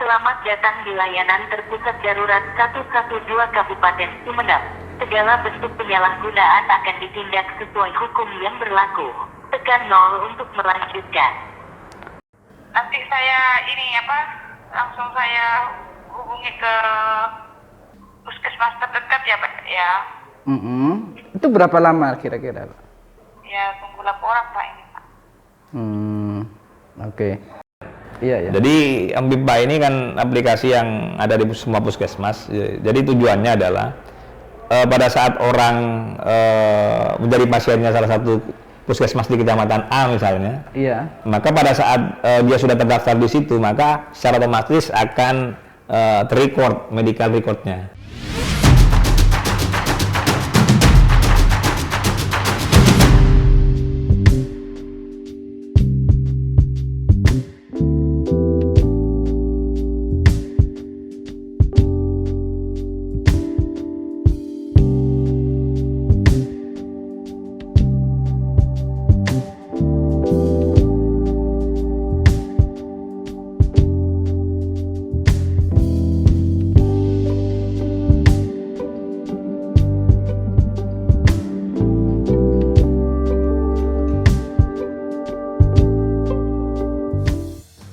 Selamat datang di layanan terpusat darurat 112 Kabupaten Sumeneb. Segala bentuk penyalahgunaan akan ditindak sesuai hukum yang berlaku. Tekan 0 untuk melanjutkan. Nanti saya langsung saya hubungi ke puskesmas terdekat ya Pak ya. Itu berapa lama kira-kira? Ya tunggu laporan Pak ini Pak. Oke. Iya ya. Jadi Ambimpa ini kan aplikasi yang ada di semua puskesmas. Jadi tujuannya adalah pada saat orang menjadi pasiennya salah satu puskesmas di kecamatan A misalnya, Iya. maka pada saat dia sudah terdaftar di situ, maka secara otomatis akan terrecord medical recordnya.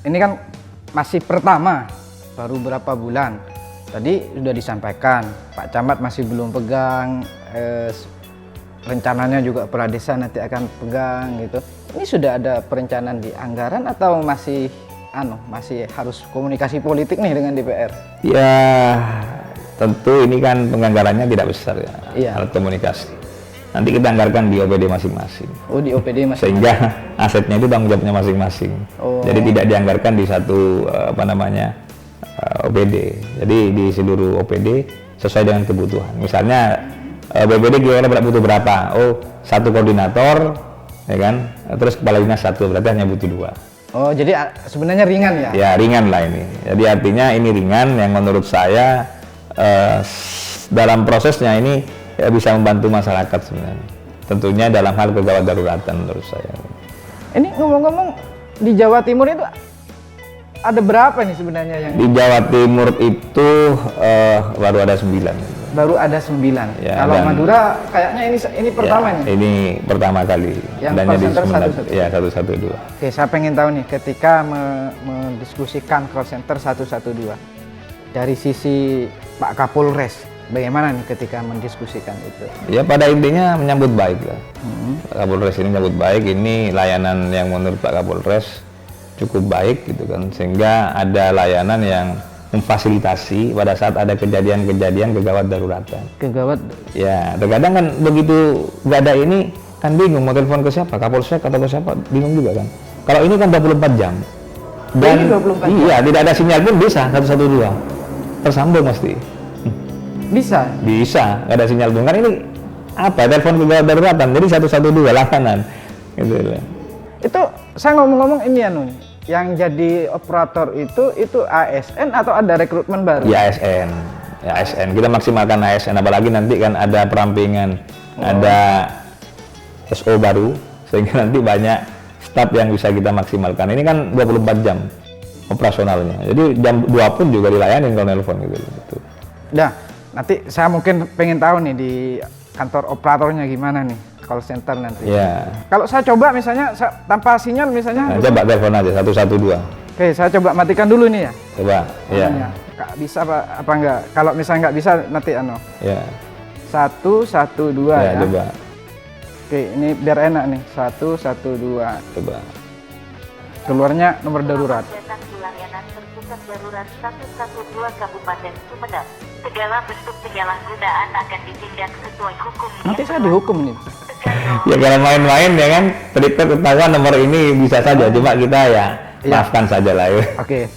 Ini kan masih pertama, baru berapa bulan. Tadi sudah disampaikan, Pak Camat masih belum pegang, rencananya juga Kepala Desa nanti akan pegang gitu. Ini sudah ada perencanaan di anggaran atau masih harus komunikasi politik nih dengan DPR? Ya, tentu ini kan penganggarannya tidak besar ya, Iya. alat komunikasi. Nanti kita anggarkan di OPD masing-masing. Oh, di OPD masih. Sehingga asetnya itu tanggung jawabnya masing-masing. Oh. Jadi tidak dianggarkan di satu OPD. Jadi di seluruh OPD sesuai dengan kebutuhan. Misalnya BPD kira-kira butuh berapa? Oh, satu koordinator, ya kan? Terus kepala dinas satu, berarti hanya butuh 2. Oh, jadi sebenarnya ringan ya? Ya ringan lah ini. Jadi artinya ini ringan yang menurut saya dalam prosesnya ini ya bisa membantu masyarakat sebenarnya. Tentunya dalam hal kegawat daruratan menurut saya. Ini ngomong-ngomong di Jawa Timur itu ada berapa nih sebenarnya yang Di Jawa Timur itu baru ada 9. baru ada 9. Ya, Kalau dan- Madura kayaknya ini pertama Ya, nih. ini pertama kali. Yang adanya di call center Sumeneb. 112. Ya, 112. Oke, saya pengen tahu nih ketika mendiskusikan call center 112 dari sisi Pak Kapolres, bagaimana nih ketika mendiskusikan itu? Ya pada intinya menyambut baik lah. Pak Kapolres ini menyambut baik. Ini layanan yang menurut Pak Kapolres cukup baik gitu kan, sehingga ada layanan yang memfasilitasi pada saat ada kejadian-kejadian kegawat daruratan. Kegawat. Ya, terkadang kan begitu nggak ada ini kan bingung mau telepon ke siapa, Kapolsek atau ke siapa, bingung juga kan. Kalau ini kan 24 jam. Dan Ini 24 jam? iya, tidak ada sinyal pun bisa 112. Tersambung mesti. Bisa. Bisa, nggak ada sinyal pun. Kan ini apa? Telepon kegawat daruratan. Jadi 112 layanan. Gitu loh. Itu saya ngomong-ngomong ini nih, yang jadi operator itu ASN atau ada rekrutmen baru? Ya ASN. Ya ASN. Kita maksimalkan ASN, apalagi nanti kan ada perampingan, ada SO baru, sehingga nanti banyak staf yang bisa kita maksimalkan. Ini kan 24 jam operasionalnya. Jadi jam 2 pun juga dilayani kalau nelpon gitu. Nah, nanti saya mungkin pengen tahu nih di kantor operatornya gimana nih, call center nanti. Ya. Kalau saya coba misalnya tanpa sinyal misalnya. Nah, coba telepon aja 112. Oke, saya coba matikan dulu nih ya. Coba. Ya. Namanya. Kak, bisa apa enggak? Kalau misalnya nggak bisa nanti Ya. 112 Ya, ya. coba. Oke, ini biar enak nih. 112. Coba. Keluarnya nomor darurat. Selamat datang di layanan terpusat darurat 112 Kabupaten Sumeneb. Segala bentuk penyalahgunaan akan ditindak sesuai hukum. Nanti saya dihukum nih. Ya kalau main-main ya kan, terlibat ketahuan nomor ini bisa saja, cuma kita ya maafkan saja lah ya. Oke.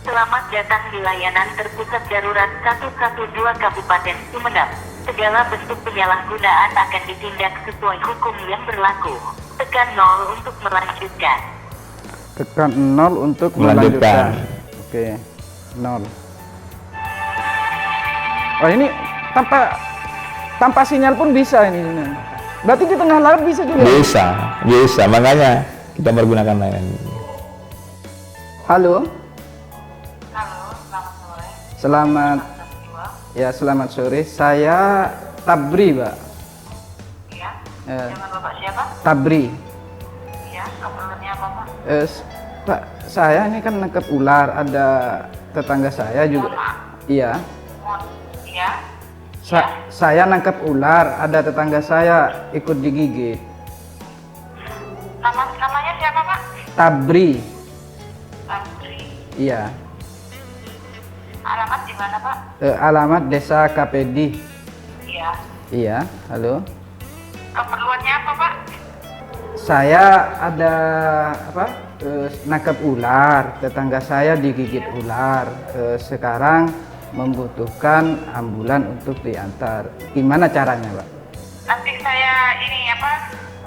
Selamat datang di layanan terpusat darurat 112 Kabupaten Sumeneb. Segala bentuk penyalahgunaan akan ditindak sesuai hukum yang berlaku. Tekan 0 untuk melanjutkan. Tekan 0 untuk Melanjutkan. melanjutkan. Oke. 0. Oh, ini tanpa sinyal pun bisa ini. Berarti di tengah laut bisa juga? Bisa, makanya kita menggunakan layanan ini. Halo? Halo. selamat sore. Selamat, Dua. ya selamat sore. Saya Tabri, Pak. Iya. Eh, Dengan Bapak siapa? Tabri. Iya, keperluannya apa, Pak? Pak, saya ini kan nangkep ular. Ada tetangga saya juga. Iya. Iya. Saya nangkep ular. Ada tetangga saya ikut digigit. Namanya siapa, Pak? Tabri. Andri. Iya. Alamat di mana, Pak? Alamat Desa Kapedi. Iya. Iya. Halo. Keperluannya apa, Pak? Saya ada apa? Nangkep ular. Tetangga saya digigit ular. Sekarang membutuhkan ambulan untuk diantar. Gimana caranya, Pak? Nanti saya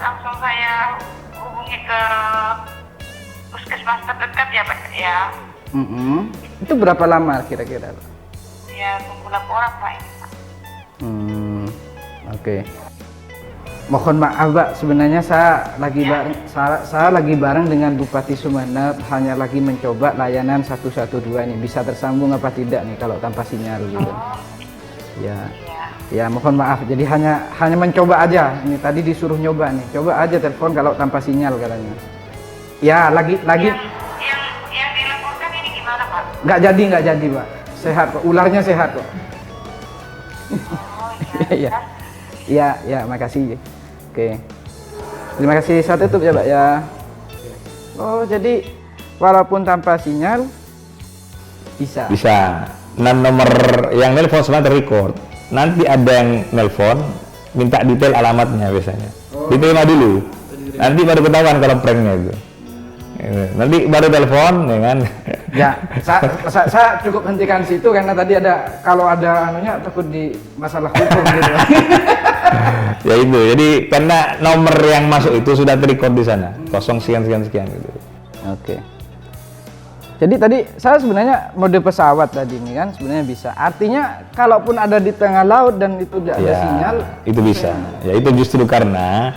langsung saya hubungi ke puskesmas terdekat ya, Pak. Ya. Itu berapa lama kira-kira, Pak? Ya, tunggu laporan, Pak, ini, Pak. Oke. Mohon maaf, Pak. Sebenarnya saya lagi bareng dengan Bupati Sumeneb, hanya lagi mencoba layanan 112 ini. Bisa tersambung apa tidak nih kalau tanpa sinyal gitu. Ya. Ya, mohon maaf. Jadi hanya mencoba aja. Ini tadi disuruh nyoba nih. Coba aja telepon kalau tanpa sinyal katanya. Ya, lagi Yang dilaporkan ini gimana, Pak? nggak jadi, Pak. Sehat kok. Ularnya sehat kok. Oh, Iya. Ya, makasih. Oke. Terima kasih. Saya tutup ya, Pak ya. Oh, jadi walaupun tanpa sinyal bisa. Bisa. Nah, nomor yang nelpon sebenarnya terrecord. Nanti ada yang nelpon minta detail alamatnya biasanya. Diterima dulu. Nanti baru ketahuan kalau pranknya itu. Nanti baru telepon ya kan. Ya, saya cukup hentikan situ karena tadi kalau ada anunya takut di masalah hukum gitu. Ya itu. Jadi karena nomor yang masuk itu sudah terrecord di sana. 0 sekian gitu. Oke. Jadi tadi saya sebenarnya mode pesawat tadi ini kan sebenarnya bisa. Artinya kalaupun ada di tengah laut dan itu tidak ada sinyal, itu bisa. Ya itu justru karena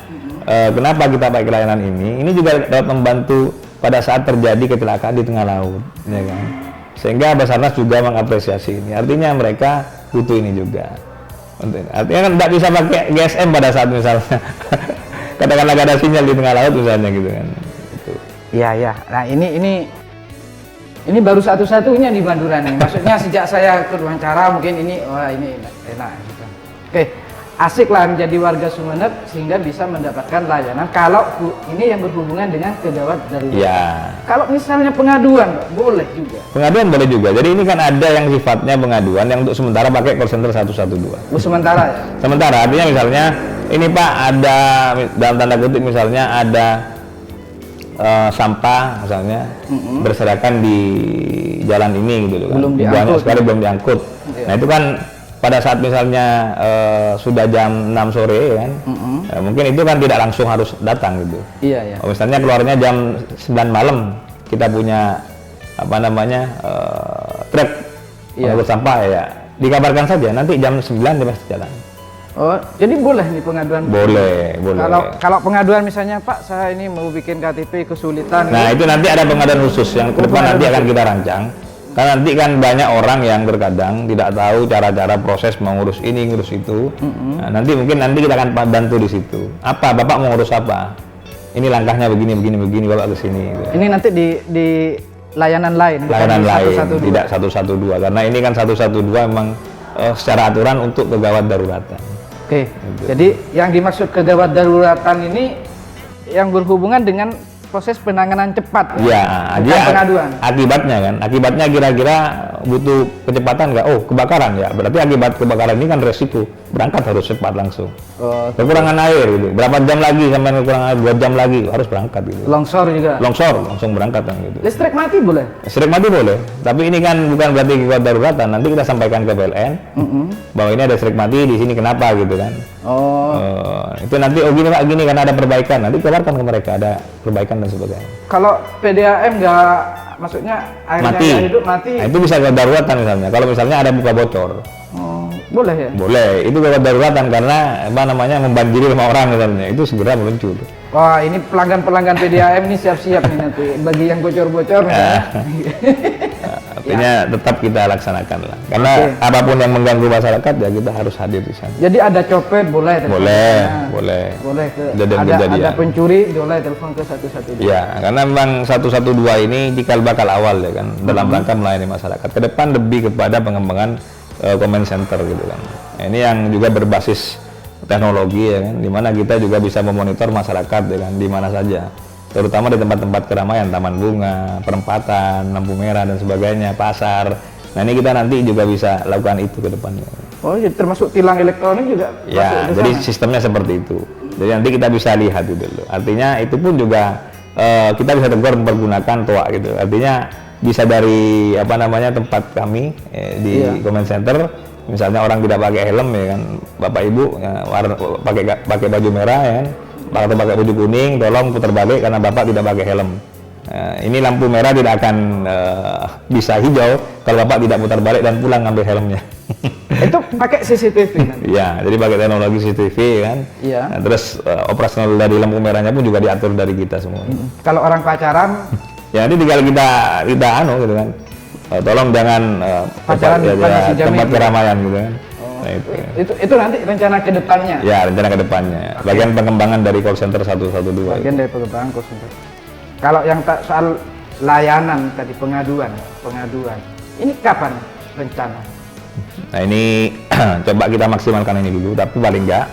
kenapa kita pakai layanan ini juga dapat membantu pada saat terjadi kecelakaan di tengah laut, ya kan. Sehingga Basarnas juga mengapresiasi ini. Artinya mereka butuh ini juga. Artinya kan tidak bisa pakai GSM pada saat misalnya katakanlah ada sinyal di tengah laut misalnya gitu kan. Iya. Nah ini baru satu-satunya di Madura nih. Maksudnya sejak saya ikut wawancara mungkin ini enak gitu. Oke, asik lah menjadi warga Sumeneb sehingga bisa mendapatkan layanan kalau ini yang berhubungan dengan kegawat darurat. Ya. Kalau misalnya pengaduan boleh juga. Pengaduan boleh juga. Jadi ini kan ada yang sifatnya pengaduan yang untuk sementara pakai call center 112. Sementara ya. Sementara artinya misalnya ini Pak ada dalam tanda kutip misalnya ada sampah misalnya berserakan di jalan ini gitu kan. Belum diangkut. Banyak sekali belum diangkut. Iya. Nah itu kan pada saat misalnya sudah jam 6 sore kan, mungkin itu kan tidak langsung harus datang gitu. Iya. Misalnya keluarnya jam 9 malam, kita punya truk untuk sampah ya, dikabarkan saja nanti jam 9 dia pasti jalan. Oh, jadi boleh nih pengaduan? Boleh. Kalau pengaduan misalnya Pak, saya ini mau bikin KTP kesulitan. Nah itu nanti ada pengaduan khusus yang ke depan nanti akan kita rancang. Karena nanti kan banyak orang yang terkadang tidak tahu cara-cara proses mengurus ini, ngurus itu. Nah, nanti kita akan bantu di situ. Apa Bapak mau ngurus apa? Ini langkahnya begini, Bapak ke sini. Gitu. Ini nanti di layanan lain. Layanan lain, 112. tidak 112. Karena ini kan 112 memang secara aturan untuk kegawat daruratan. Oke. Jadi yang dimaksud kegawat daruratan ini yang berhubungan dengan proses penanganan cepat. Ya, bukan pengaduan. Akibatnya kira-kira butuh kecepatan nggak? Oh, kebakaran ya. Berarti akibat kebakaran ini kan resiko berangkat harus cepat langsung. Kekurangan air gitu. Berapa jam lagi sampai kekurangan air? 2 jam lagi harus berangkat gitu. Longsor juga. Longsor langsung berangkat kan gitu. Listrik mati boleh? Listrik mati boleh. Tapi ini kan bukan berarti kegawat daruratan. Nanti kita sampaikan ke PLN bahwa ini ada listrik mati di sini kenapa gitu kan. Itu nanti gini Pak gini karena ada perbaikan. Nanti keluarkan ke mereka ada perbaikan dan sebagainya. Kalau PDAM nggak, maksudnya airnya hidup mati. Nah, itu bisa gawat daruratan misalnya. Kalau misalnya ada buka bocor. Boleh ya? Boleh. Itu gawat daruratan karena membanjiri rumah orang misalnya. Itu segera meluncur. Wah, ini pelanggan PDAM ini siap-siap nih nanti bagi yang bocor-bocor misalnya. Artinya tetap kita laksanakan lah. Karena Oke. apapun yang mengganggu masyarakat ya kita harus hadir di sana. Jadi ada copet boleh telepon. Boleh, Nah, boleh. Boleh ke Kejadian-kejadian. ada pencuri boleh telepon ke 112. Ya, karena memang 112 ini cikal bakal awal ya kan dalam rangka melayani masyarakat. Ke depan lebih kepada pengembangan command center gitu kan. Nah, ini yang juga berbasis teknologi ya kan, di mana kita juga bisa memonitor masyarakat ya kan di mana saja. Terutama di tempat-tempat keramaian, taman bunga, perempatan, lampu merah dan sebagainya, pasar. Nah, ini kita nanti juga bisa lakukan itu ke depannya. Oh, jadi termasuk tilang elektronik juga masuk Ya, ke jadi sana? sistemnya seperti itu. Jadi nanti kita bisa lihat itu dulu. Artinya itu pun juga kita bisa tegur mempergunakan toa gitu. Artinya bisa dari apa namanya tempat kami di Iya. command center, misalnya orang tidak pakai helm ya kan, bapak ibu ya, pakai baju merah ya kan, atau pakai baju kuning, tolong putar balik karena bapak tidak pakai helm. Ini lampu merah tidak akan bisa hijau kalau bapak tidak putar balik dan pulang ngambil helmnya. Itu pakai CCTV nanti. Ya, jadi pakai teknologi CCTV kan. Iya. Nah, terus operasional dari lampu merahnya pun juga diatur dari kita semua. Kalau orang pacaran Ya nanti tinggal kita anu gitu kan. Tolong jangan Pacaran di depan si Jamil tempat gitu. keramaian gitu kan. Nah, itu nanti rencana ke depannya. Ya, rencana ke depannya. Bagian pengembangan dari call center 112. Bagian dari pengembangan call center. Kalau yang soal layanan tadi pengaduan. Ini kapan rencana? Nah, ini coba kita maksimalkan ini dulu, tapi paling enggak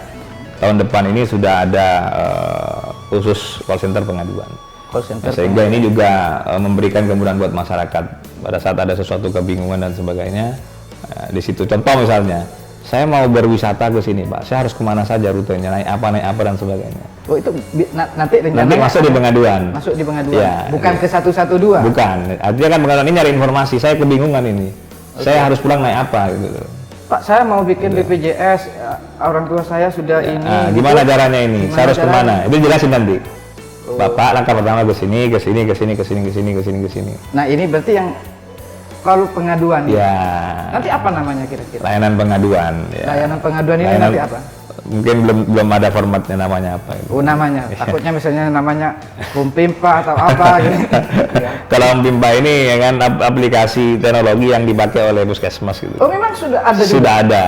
tahun depan ini sudah ada khusus call center pengaduan. Call center. Nah, sehingga ini juga memberikan kemudahan buat masyarakat pada saat ada sesuatu kebingungan dan sebagainya. Di situ contoh misalnya, saya mau berwisata ke sini Pak, saya harus kemana saja rutenya, naik apa dan sebagainya. Oh, itu nanti rencananya Nanti masuk di pengaduan. Masuk di pengaduan. Ya, Bukan ya. ke 112. Bukan, artinya kan pengaduan ini nyari informasi, saya kebingungan ini. Saya harus pulang naik apa gitu. Pak, saya mau bikin BPJS, orang tua saya sudah ini. Nah, gimana caranya ini? Gimana Saya harus caranya? kemana? Itu jelasin nanti. Bapak langkah pertama ke sini. Nah, ini berarti yang kalau pengaduan. Ya. Nanti apa namanya kira-kira? Layanan pengaduan. Ya. Layanan pengaduan ini Layanan- nanti apa? Mungkin belum ada formatnya namanya apa. Itu. Oh, namanya. Takutnya misalnya namanya Bumpimpa atau apa gitu. Ya. Kalau Pimpa ini ya kan aplikasi teknologi yang dipakai oleh puskesmas gitu. Oh, memang sudah ada juga. Sudah ada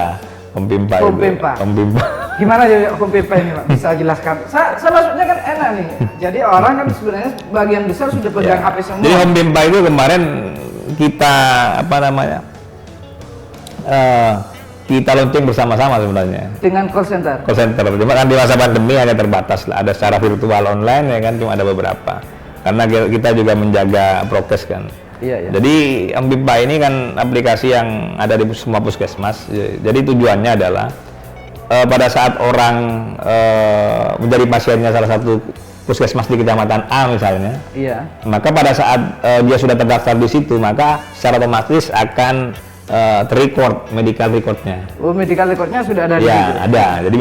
Pimpa itu. Pimpa. Pimpa. Gimana jadi Bumpimpa ini, Pak? Bisa jelaskan? Saya maksudnya kan enak nih. Jadi orang kan sebenarnya sebagian besar sudah pegang HP semua. Jadi Home Pimpa itu kemarin kita apa namanya? Kita launching bersama-sama sebenarnya. Dengan call center. Call center. Cuma kan di masa pandemi hanya terbatas lah. Ada secara virtual online ya kan cuma ada beberapa. Karena kita juga menjaga prokes kan. Iya, iya. Jadi Pimpa ini kan aplikasi yang ada di semua puskesmas. Jadi tujuannya adalah pada saat orang menjadi pasiennya salah satu puskesmas di kecamatan A misalnya, Iya. maka pada saat dia sudah terdaftar di situ, maka secara otomatis akan terrecord medical recordnya. Oh, medical recordnya sudah ada di situ. Ya ada. Jadi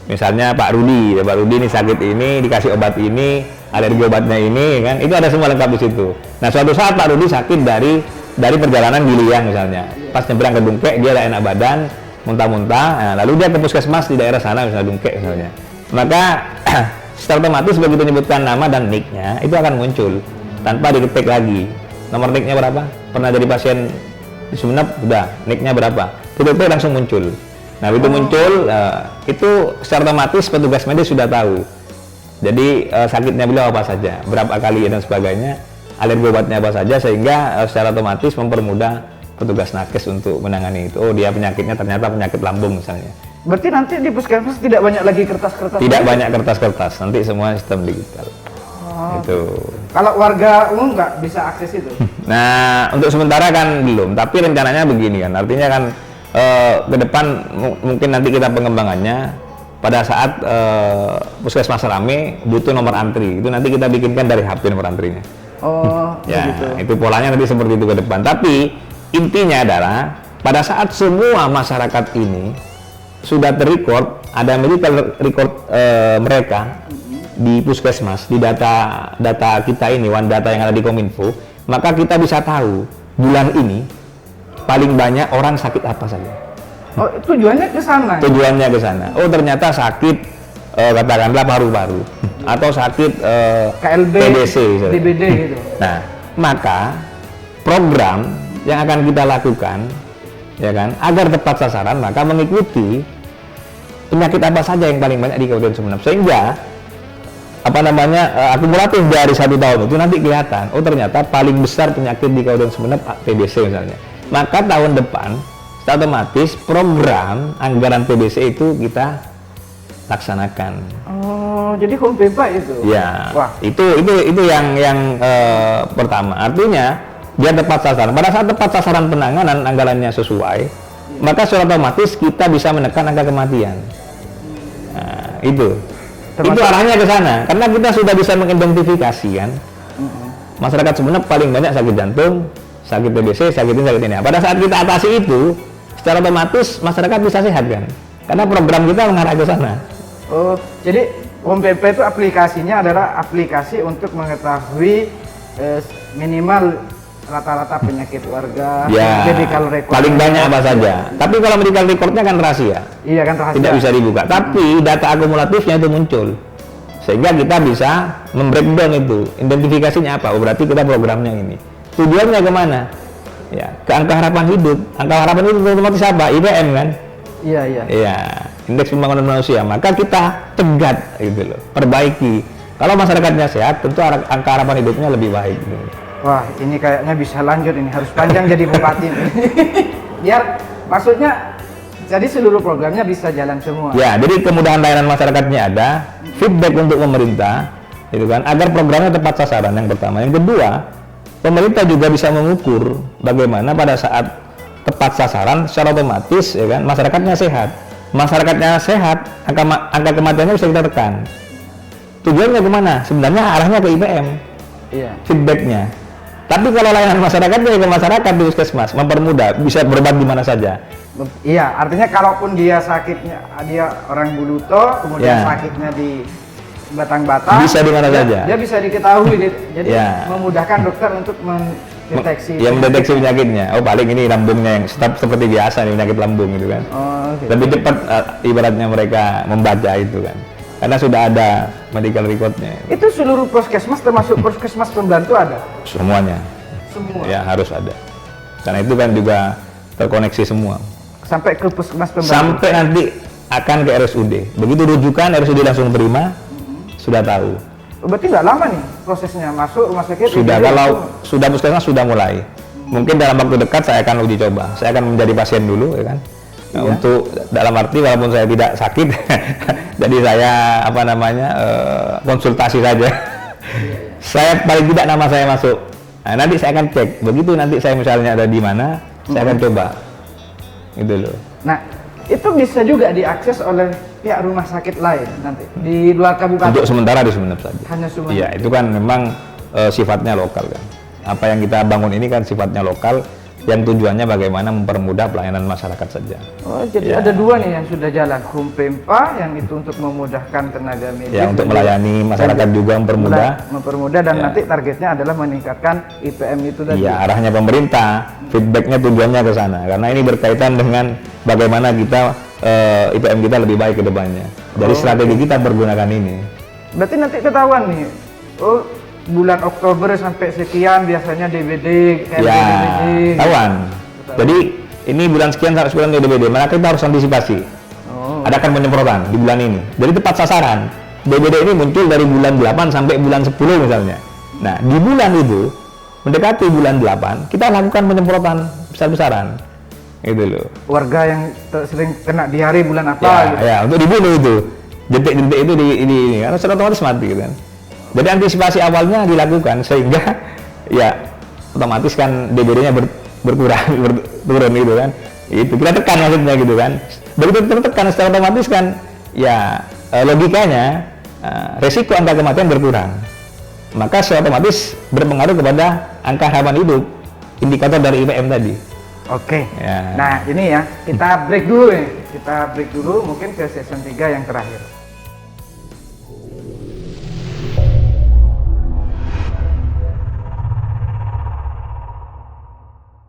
misalnya Pak Rudi, Pak Rudi ini sakit ini, dikasih obat ini, alergi obatnya ini, kan? Itu ada semua lengkap di situ. Nah, suatu saat Pak Rudi sakit dari perjalanan di Liang misalnya, pas nyebrang ke Dungkek dia ada enak badan, muntah-muntah, nah, lalu dia ke puskesmas di daerah sana misalnya Dungkek misalnya. Maka secara otomatis begitu menyebutkan nama dan nicknya itu akan muncul tanpa diketik lagi. Nomor nicknya berapa? Pernah jadi pasien di Sumeneb, udah nicknya berapa? Itu langsung muncul. Nah, itu muncul, itu secara otomatis petugas medis sudah tahu. Jadi sakitnya beliau apa saja, berapa kali dan sebagainya, alergi obatnya apa saja, sehingga secara otomatis mempermudah petugas nakes untuk menangani itu. Oh, dia penyakitnya ternyata penyakit lambung misalnya. Berarti nanti di puskesmas tidak banyak lagi kertas-kertas. Tidak banyak kertas-kertas, nanti semua sistem digital. Itu. Kalau warga umum nggak bisa akses itu. Nah, untuk sementara kan belum, tapi rencananya begini kan, artinya kan ke depan mungkin nanti kita pengembangannya pada saat puskesmas rame butuh nomor antri, itu nanti kita bikinkan dari HP nomor antrinya. Oh, Ya, begitu. itu polanya nanti seperti itu ke depan. Tapi intinya adalah pada saat semua masyarakat ini sudah terrecord, ada medical record mereka di puskesmas, di data kita ini, one data yang ada di Kominfo, maka kita bisa tahu bulan ini paling banyak orang sakit apa saja. Oh, tujuannya ke sana. Tujuannya ke sana. Oh, ternyata sakit katakanlah paru-paru atau sakit KLB, TBC misalnya. DBD gitu. Nah, maka program yang akan kita lakukan, ya kan, agar tepat sasaran, maka mengikuti penyakit apa saja yang paling banyak di Kabupaten Sumeneb, sehingga apa namanya akumulatif dari 1 tahun itu nanti kelihatan, oh ternyata paling besar penyakit di Kabupaten Sumeneb TBC misalnya. Maka tahun depan secara otomatis program anggaran TBC itu kita laksanakan. Oh, jadi home pempa itu? Ya, Wah. itu yang pertama. Artinya dia tepat sasaran. Pada saat tepat sasaran penanganan anggarannya sesuai, maka secara otomatis kita bisa menekan angka kematian. Nah, itu arahnya ke sana. Karena kita sudah bisa mengidentifikasi kan, masyarakat Sumeneb paling banyak sakit jantung, sakit TBC, sakit ini. Nah, pada saat kita atasi itu, secara otomatis masyarakat bisa sehat kan? Karena program kita mengarah ke sana. Oh, jadi home pempa itu aplikasinya adalah aplikasi untuk mengetahui minimal rata-rata penyakit warga, Ya, medical record paling banyak apa saja. Tapi kalau medical recordnya kan rahasia, Iya kan rahasia. tidak bisa dibuka. Tapi data akumulatifnya itu muncul, sehingga kita bisa membreakdown itu, identifikasinya apa. Oh, berarti kita programnya ini. Tujuannya kemana? Ya, ke angka harapan hidup. Angka harapan hidup otomatis apa? IPM kan? Iya, iya. Iya, indeks pembangunan manusia. Maka kita cegat gitu loh, perbaiki. Kalau masyarakatnya sehat, tentu angka harapan hidupnya lebih baik. Gitu. Wah, ini kayaknya bisa lanjut ini, harus panjang jadi bupati. Biar maksudnya jadi seluruh programnya bisa jalan semua. Ya, jadi kemudahan layanan masyarakatnya ada, feedback untuk pemerintah, itu kan, agar programnya tepat sasaran yang pertama. Yang kedua, pemerintah juga bisa mengukur bagaimana pada saat tepat sasaran secara otomatis, ya kan, masyarakatnya sehat. Masyarakatnya sehat, angka kematiannya bisa kita tekan. Tujuannya kemana? Sebenarnya arahnya ke IPM. Iya. Feedbacknya. Tapi kalau layanan masyarakatnya ke masyarakat di puskesmas, mempermudah, bisa berobat di mana saja. Iya, artinya kalaupun dia sakitnya, dia orang Buluto, kemudian Ya. sakitnya di Batang-Batang, Bisa di mana saja. Dia bisa diketahui, jadi Ya. memudahkan dokter untuk mendeteksi. Yang mendeteksi penyakitnya. Oh, paling ini lambungnya yang tetap seperti biasa nih, penyakit lambung gitu kan. Oh, gitu. Lebih cepat ibaratnya mereka membaca itu kan. Karena sudah ada medical recordnya. Itu seluruh puskesmas termasuk puskesmas pembantu ada? Semuanya. Semua? Ya, harus ada. Karena itu kan juga terkoneksi semua. Sampai ke puskesmas pembantu? Sampai nanti akan ke RSUD. Begitu rujukan, RSUD langsung terima, sudah tahu. Berarti nggak lama nih prosesnya masuk rumah sakit? Sudah, IGD, kalau itu? sudah puskesmas sudah mulai. Mungkin dalam waktu dekat saya akan uji coba. Saya akan menjadi pasien dulu, ya kan. Nah, Iya. untuk dalam arti walaupun saya tidak sakit, jadi saya apa namanya konsultasi saja. Saya paling tidak nama saya masuk. Nah, nanti saya akan cek. Begitu nanti saya misalnya ada di mana, saya akan coba. Gitu loh. Nah, itu bisa juga diakses oleh pihak rumah sakit lain nanti di luar kabupaten. Untuk sementara di Sumeneb saja. Hanya Sumeneb. Iya, itu kan memang sifatnya lokal kan. Apa yang kita bangun ini kan sifatnya lokal, yang tujuannya bagaimana mempermudah pelayanan masyarakat saja. Oh, jadi Ya. ada dua nih yang sudah jalan, home pempa yang itu untuk memudahkan tenaga medis. Ya, untuk dan melayani masyarakat juga mempermudah. Mempermudah dan Ya. nanti targetnya adalah meningkatkan IPM itu tadi. Iya, arahnya pemerintah, feedbacknya tujuannya ke sana. Karena ini berkaitan dengan bagaimana kita IPM kita lebih baik ke depannya. Dari Oh, strategi kita pergunakan ini. Berarti nanti ketahuan nih. Oh, bulan Oktober sampai sekian biasanya DBD, kayak Ya, DBD. tawan. Jadi ini bulan sekian sampai sekian DBD, maka kita harus antisipasi. Oh. Adakan penyemprotan di bulan ini. Jadi tepat sasaran. DBD ini muncul dari bulan 8 sampai bulan 10 misalnya. Nah, di bulan itu mendekati bulan 8, kita lakukan penyemprotan besar-besaran. Itu loh. Warga yang sering kena diare bulan apa Ya, gitu. ya, untuk dibunuh itu. Detik-detik itu di ini karena secara otomatis mati gitu kan. Jadi antisipasi awalnya dilakukan sehingga ya otomatis kan DBD-nya berkurang, turun gitu kan. Itu kita tekan maksudnya gitu kan. Begitu tertekan secara otomatis kan ya logikanya resiko angka kematian berkurang. Maka secara otomatis berpengaruh kepada angka harapan hidup, indikator dari IPM tadi. Oke. Ya. Nah, ini ya, kita break dulu nih. Kita break dulu mungkin ke season 3 yang terakhir.